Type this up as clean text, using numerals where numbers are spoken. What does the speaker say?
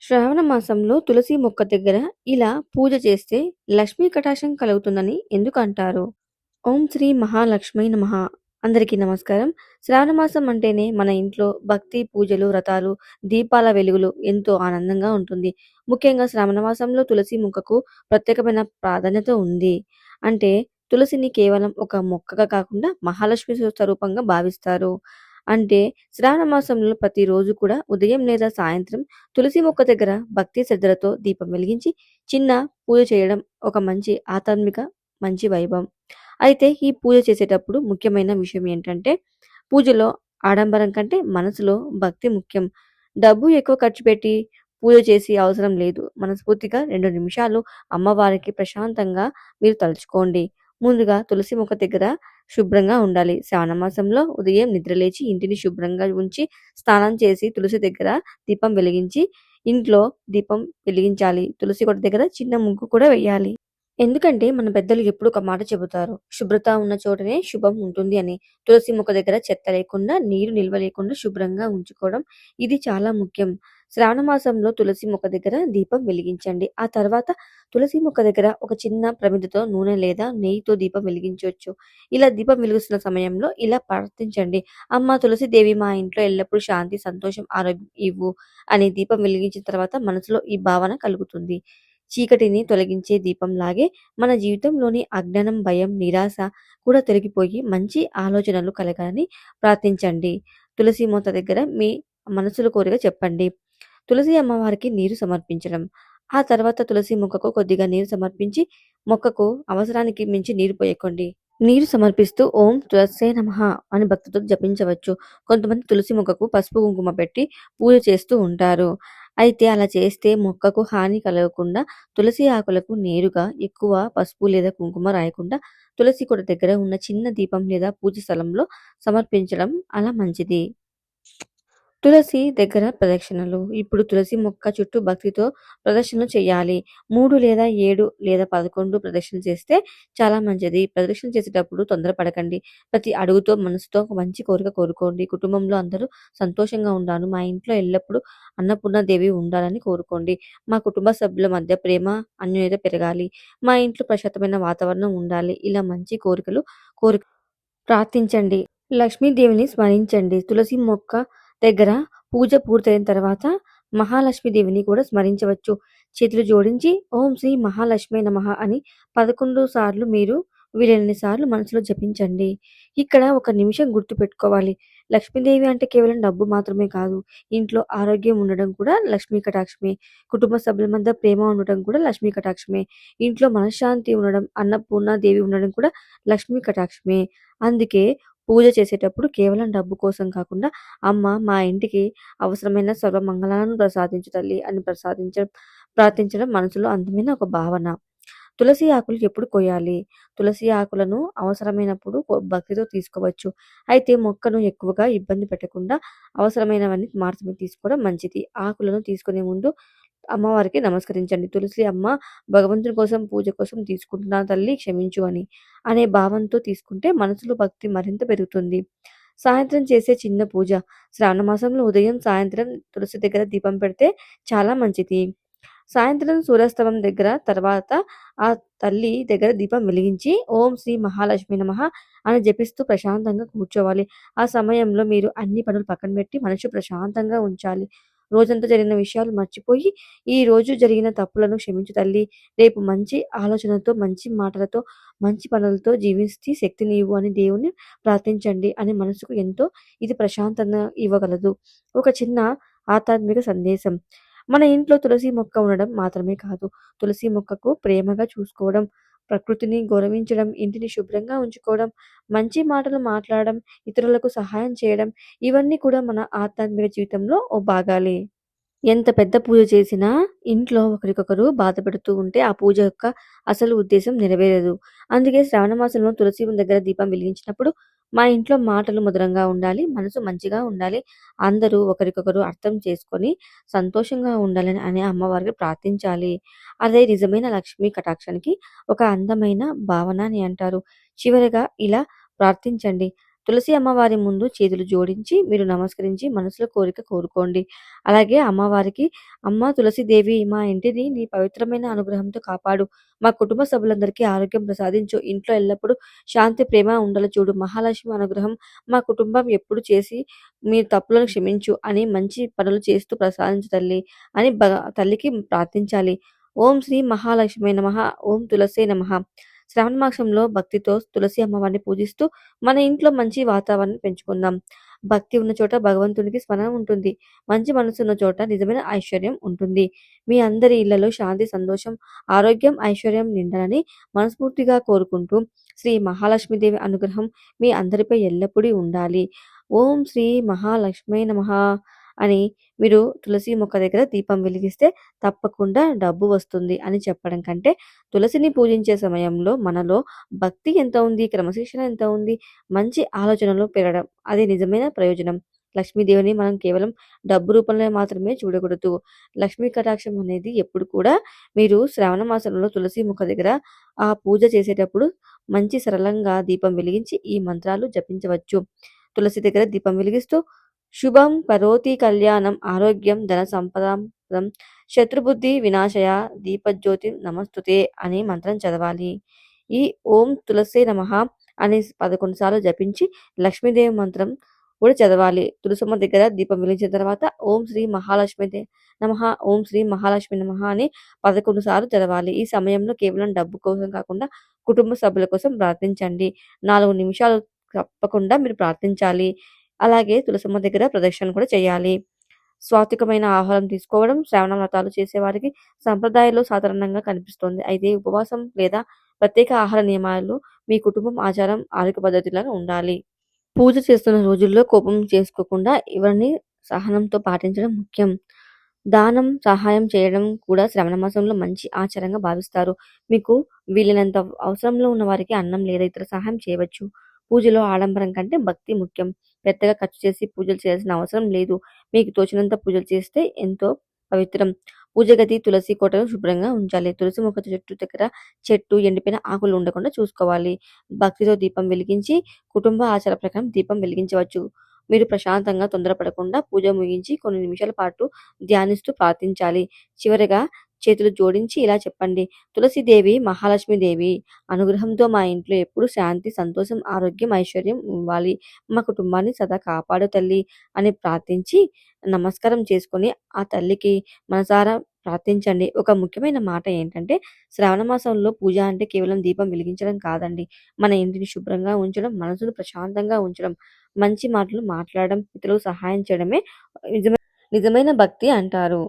శ్రావణ మాసంలో తులసి మొక్క దగ్గర ఇలా పూజ చేస్తే లక్ష్మీ కటాక్షం కలుగుతుందని ఎందుకు అంటారు? ఓం శ్రీ మహాలక్ష్మీ నమః. అందరికీ నమస్కారం. శ్రావణ మాసం అంటేనే మన ఇంట్లో భక్తి, పూజలు, వ్రతాలు, దీపాల వెలుగులు ఎంతో ఆనందంగా ఉంటుంది. ముఖ్యంగా శ్రావణ మాసంలో తులసి మొక్కకు ప్రత్యేకమైన ప్రాధాన్యత ఉంది. అంటే తులసిని కేవలం ఒక మొక్కగా కాకుండా మహాలక్ష్మి స్వరూపంగా భావిస్తారు. అంటే శ్రావణ మాసంలో ప్రతిరోజు కూడా ఉదయం లేదా సాయంత్రం తులసి మొక్క దగ్గర భక్తి శ్రద్ధలతో దీపం వెలిగించి చిన్న పూజ చేయడం ఒక మంచి ఆధ్యాత్మిక మంచి వైభవం. అయితే ఈ పూజ చేసేటప్పుడు ముఖ్యమైన విషయం ఏంటంటే, పూజలో ఆడంబరం కంటే మనసులో భక్తి ముఖ్యం. డబ్బు ఎక్కువ ఖర్చు పెట్టి పూజ చేసి అవసరం లేదు. మనస్ఫూర్తిగా 2 నిమిషాలు అమ్మవారికి ప్రశాంతంగా మీరు తలుచుకోండి. ముందుగా తులసి మొక్క దగ్గర శుభ్రంగా ఉండాలి. శ్రావణ మాసంలో ఉదయం నిద్రలేచి ఇంటిని శుభ్రంగా ఉంచి, స్నానం చేసి తులసి దగ్గర దీపం వెలిగించి, ఇంట్లో దీపం వెలిగించాలి. తులసి కోట దగ్గర చిన్న ముగ్గు కూడా వేయాలి. ఎందుకంటే మన పెద్దలు ఎప్పుడు ఒక మాట చెబుతారు. శుభ్రత ఉన్న చోటనే శుభం ఉంటుంది అని. తులసి మొక్క దగ్గర చెత్త లేకుండా, నీరు నిల్వ లేకుండా శుభ్రంగా ఉంచుకోవడం ఇది చాలా ముఖ్యం. శ్రావణ మాసంలో తులసి మొక్క దగ్గర దీపం వెలిగించండి. ఆ తర్వాత తులసి మొక్క దగ్గర ఒక చిన్న ప్రమిదతో నూనె లేదా నెయ్యితో దీపం వెలిగించొచ్చు. ఇలా దీపం వెలుగుతున్న సమయంలో ఇలా ప్రార్థించండి. అమ్మ తులసి దేవి మా ఇంట్లో ఎల్లప్పుడూ శాంతి, సంతోషం, ఆరోగ్యం ఇవ్వు అని దీపం వెలిగించిన తర్వాత మనసులో ఈ భావన కలుగుతుంది. చీకటిని తొలగించే దీపంలాగే మన జీవితంలోని అజ్ఞానం, భయం, నిరాశ కూడా తొలగిపోయి మంచి ఆలోచనలు కలగాలని ప్రార్థించండి. తులసి మొక్క దగ్గర మీ మనసులో కోరిక చెప్పండి. తులసి అమ్మవారికి నీరు సమర్పించడం. ఆ తర్వాత తులసి మొక్కకు కొద్దిగా నీరు సమర్పించి మొక్కకు అవసరానికి మించి నీరు పోయకండి. నీరు సమర్పిస్తూ ఓం తులసే నమః అని భక్తితో జపించవచ్చు. కొంతమంది తులసి మొక్కకు పసుపు, కుంకుమ పెట్టి పూజ చేస్తూ ఉంటారు. అయితే అలా చేస్తే మొక్కకు హాని కలగకుండా తులసి ఆకులకు నేరుగా ఎక్కువ పసుపు లేదా కుంకుమ రాయకుండా తులసి కోట దగ్గర ఉన్న చిన్న దీపం లేదా పూజ స్థలంలో సమర్పించడం అలా మంచిది. తులసి దగ్గర ప్రదక్షిణలు. ఇప్పుడు తులసి మొక్క చుట్టూ భక్తితో ప్రదక్షిణలు చేయాలి. 3 లేదా 7 లేదా 11 ప్రదక్షిణలు చేస్తే చాలా మంచిది. ప్రదక్షిణ చేసేటప్పుడు తొందరపడకండి. ప్రతి అడుగుతో మనసుతో ఒక మంచి కోరిక కోరుకోండి. కుటుంబంలో అందరూ సంతోషంగా ఉండాలి. మా ఇంట్లో ఎల్లప్పుడూ అన్నపూర్ణాదేవి ఉండాలని కోరుకోండి. మా కుటుంబ సభ్యుల మధ్య ప్రేమ, అన్యోన్యత పెరగాలి. మా ఇంట్లో ప్రశాంతమైన వాతావరణం ఉండాలి. ఇలా మంచి కోరి ప్రార్థించండి. లక్ష్మీదేవిని స్మరించండి. తులసి మొక్క దగ్గర పూజ పూర్తయిన తర్వాత మహాలక్ష్మీదేవిని కూడా స్మరించవచ్చు. చేతులు జోడించి ఓం శ్రీ మహాలక్ష్మీ నమః అని 11 సార్లు మీరు వీలైనన్ని సార్లు మనసులో జపించండి. ఇక్కడ ఒక నిమిషం గుర్తుపెట్టుకోవాలి. లక్ష్మీదేవి అంటే కేవలం డబ్బు మాత్రమే కాదు. ఇంట్లో ఆరోగ్యం ఉండడం కూడా లక్ష్మీ కటాక్షమే. కుటుంబ సభ్యుల మధ్య ప్రేమ ఉండటం కూడా లక్ష్మీ కటాక్షమే. ఇంట్లో మనశ్శాంతి ఉండడం, అన్నపూర్ణాదేవి ఉండడం కూడా లక్ష్మీ కటాక్షమే. అందుకే పూజ చేసేటప్పుడు కేవలం డబ్బు కోసం కాకుండా అమ్మ మా ఇంటికి అవసరమైన సర్వమంగళాలను ప్రసాదించు తల్లి అని ప్రార్థించడం మనసులో అందమైన ఒక భావన. తులసి ఆకులు ఎప్పుడు కొయ్యాలి? తులసి ఆకులను అవసరమైనప్పుడు భక్తితో తీసుకోవచ్చు. అయితే మొక్కను ఎక్కువగా ఇబ్బంది పెట్టకుండా అవసరమైనవన్నీ మాత్రమే తీసుకోవడం మంచిది. ఆకులను తీసుకునే ముందు అమ్మవారికి నమస్కరించండి. తులసి అమ్మ భగవంతుని కోసం పూజ కోసం తీసుకుంటున్నాను తల్లి క్షమించు అని అనే భావంతో తీసుకుంటే మనసులో భక్తి మరింత పెరుగుతుంది. సాయంత్రం చేసే చిన్న పూజ. శ్రావణ మాసంలో ఉదయం, సాయంత్రం తులసి దగ్గర దీపం పెడితే చాలా మంచిది. సాయంత్రం సూర్యాస్తమం దగ్గర తర్వాత ఆ తల్లి దగ్గర దీపం వెలిగించి ఓం శ్రీ మహాలక్ష్మి నమః అని జపిస్తూ ప్రశాంతంగా కూర్చోవాలి. ఆ సమయంలో మీరు అన్ని పనులు పక్కన పెట్టి మనసు ప్రశాంతంగా ఉంచాలి. రోజంతా జరిగిన విషయాలు మర్చిపోయి, ఈ రోజు జరిగిన తప్పులను క్షమించు తల్లి. రేపు మంచి ఆలోచనలతో, మంచి మాటలతో, మంచి పనులతో జీవించి శక్తిని ఇవ్వు అని దేవుణ్ణి ప్రార్థించండి అని మనసుకు ఎంతో ఇది ప్రశాంతత ఇవ్వగలదు. ఒక చిన్న ఆధ్యాత్మిక సందేశం. మన ఇంట్లో తులసి మొక్క ఉండడం మాత్రమే కాదు, తులసి మొక్కకు ప్రేమగా చూసుకోవడం, ప్రకృతిని గౌరవించడం, ఇంటిని శుభ్రంగా ఉంచుకోవడం, మంచి మాటలు మాట్లాడడం, ఇతరులకు సహాయం చేయడం ఇవన్నీ కూడా మన ఆధ్యాత్మిక జీవితంలో ఓ భాగాలే. ఎంత పెద్ద పూజ చేసినా ఇంట్లో ఒకరికొకరు బాధపెడుతూ ఉంటే ఆ పూజ యొక్క అసలు ఉద్దేశ్యం నెరవేరదు. అందుకే శ్రావణ మాసంలో తులసి దగ్గర దీపం వెలిగించినప్పుడు మా ఇంట్లో మాటలు మధురంగా ఉండాలి, మనసు మంచిగా ఉండాలి, అందరూ ఒకరికొకరు అర్థం చేసుకొని సంతోషంగా ఉండాలని అనే అమ్మవారికి ప్రార్థించాలి. అదే నిజమైన లక్ష్మీ కటాక్షానికి ఒక అందమైన భావన అని అంటారు. చివరగా ఇలా ప్రార్థించండి. తులసి అమ్మవారి ముందు చేతులు జోడించి మీరు నమస్కరించి మనసులో కోరిక కోరుకోండి. అలాగే అమ్మవారికి, "అమ్మ తులసీదేవి, మా ఇంటిని నీ పవిత్రమైన అనుగ్రహంతో కాపాడు. మా కుటుంబ సభ్యులందరికీ ఆరోగ్యం ప్రసాదించు. ఇంట్లో ఎల్లప్పుడూ శాంతి, ప్రేమ ఉండలు చూడు. మహాలక్ష్మి అనుగ్రహం మా కుటుంబం ఎప్పుడు చేసి మీ తప్పులను క్షమించు" అని మంచి పనులు చేస్తూ ప్రసాదించు తల్లి అని తల్లికి ప్రార్థించాలి. ఓం శ్రీ మహాలక్ష్మీ నమః. ఓం తులసే నమః. శ్రావణ మాసంలో భక్తితో తులసి అమ్మవారిని పూజిస్తూ మన ఇంట్లో మంచి వాతావరణం పెంచుకుందాం. భక్తి ఉన్న చోట భగవంతునికి స్మరణ ఉంటుంది. మంచి మనసున్న చోట నిజమైన ఐశ్వర్యం ఉంటుంది. మీ అందరి ఇళ్లలో శాంతి, సంతోషం, ఆరోగ్యం, ఐశ్వర్యం నిండాలని మనస్ఫూర్తిగా కోరుకుంటూ శ్రీ మహాలక్ష్మీదేవి అనుగ్రహం మీ అందరిపై ఎల్లప్పుడూ ఉండాలి. ఓం శ్రీ మహాలక్ష్మీ నమః అని మీరు తులసి మొక్క దగ్గర దీపం వెలిగిస్తే తప్పకుండా డబ్బు వస్తుంది అని చెప్పడం కంటే, తులసిని పూజించే సమయంలో మనలో భక్తి ఎంత ఉంది, క్రమశిక్షణ ఎంత ఉంది, మంచి ఆలోచనలు పెరగడం అది నిజమైన ప్రయోజనం. లక్ష్మీదేవిని మనం కేవలం డబ్బు రూపంలో మాత్రమే చూడకూడదు. లక్ష్మీ కటాక్షం అనేది ఎప్పుడు కూడా మీరు శ్రావణ మాసంలో తులసి మొక్క దగ్గర ఆ పూజ చేసేటప్పుడు మంచి సరళంగా దీపం వెలిగించి ఈ మంత్రాలు జపించవచ్చు. తులసి దగ్గర దీపం వెలిగిస్తూ శుభం కరోతి కళ్యాణం ఆరోగ్యం ధన సంపదాం శత్రుబుద్ధి వినాశయ దీపజ్యోతి నమస్తుతే అని మంత్రం చదవాలి. ఈ ఓం తులసే నమః అని 11 సార్లు జపించి లక్ష్మీదేవి మంత్రం కూడా చదవాలి. తులసమ్మ దగ్గర దీపం వెలిగించిన తర్వాత ఓం శ్రీ మహాలక్ష్మి నమః, ఓం శ్రీ మహాలక్ష్మి నమః అని 11 సార్లు చదవాలి. ఈ సమయంలో కేవలం డబ్బు కోసం కాకుండా కుటుంబ సభ్యుల కోసం ప్రార్థించండి. 4 నిమిషాలు తప్పకుండా మీరు ప్రార్థించాలి. అలాగే తులసమ్మ దగ్గర ప్రదక్షిణ కూడా చేయాలి. సాత్వికమైన ఆహారం తీసుకోవడం శ్రావణ వ్రతాలు చేసేవారికి సంప్రదాయాల్లో సాధారణంగా కనిపిస్తుంది. అయితే ఉపవాసం లేదా ప్రత్యేక ఆహార నియమాలు మీ కుటుంబం ఆచారం, ఆరోగ్య పద్ధతిలాగా ఉండాలి. పూజ చేస్తున్న రోజుల్లో కోపం చేసుకోకుండా ఎవరిని సహనంతో పాటించడం ముఖ్యం. దానం, సహాయం చేయడం కూడా శ్రవణ మాసంలో మంచి ఆచారంగా భావిస్తారు. మీకు వీలైనంత అవసరంలో ఉన్న వారికి అన్నం లేదా ఇతర సహాయం చేయవచ్చు. పూజలో ఆడంబరం కంటే భక్తి ముఖ్యం. పెద్దగా ఖర్చు చేసి పూజలు చేయాల్సిన అవసరం లేదు. మీకు తోచినంత పూజలు చేస్తే ఎంతో పవిత్రం. పూజ గది, తులసి కోటను శుభ్రంగా ఉంచాలి. తులసి మొక్క చెట్టు దగ్గర ఎండిపోయిన ఆకులు ఉండకుండా చూసుకోవాలి. భక్తితో దీపం వెలిగించి కుటుంబ ఆచార ప్రకారం దీపం వెలిగించవచ్చు. మీరు ప్రశాంతంగా తొందరపడకుండా పూజ ముగించి కొన్ని నిమిషాల పాటు ధ్యానిస్తూ ప్రార్థించాలి. చివరగా చేతులు జోడించి ఇలా చెప్పండి: తులసీదేవి, మహాలక్ష్మీదేవి అనుగ్రహంతో మా ఇంట్లో ఎప్పుడు శాంతి, సంతోషం, ఆరోగ్యం, ఐశ్వర్యం ఇవ్వాలి. మా కుటుంబాన్ని సదా కాపాడు తల్లి అని ప్రార్థించి నమస్కారం చేసుకొని ఆ తల్లికి మనసారా ప్రార్థించండి. ఒక ముఖ్యమైన మాట ఏంటంటే, శ్రావణ మాసంలో పూజ అంటే కేవలం దీపం వెలిగించడం కాదండి. మన ఇంటిని శుభ్రంగా ఉంచడం, మనసును ప్రశాంతంగా ఉంచడం, మంచి మాటలు మాట్లాడడం, ఇతరులకు సహాయం చేయడమే నిజమైన నిజమైన భక్తి అంటారు.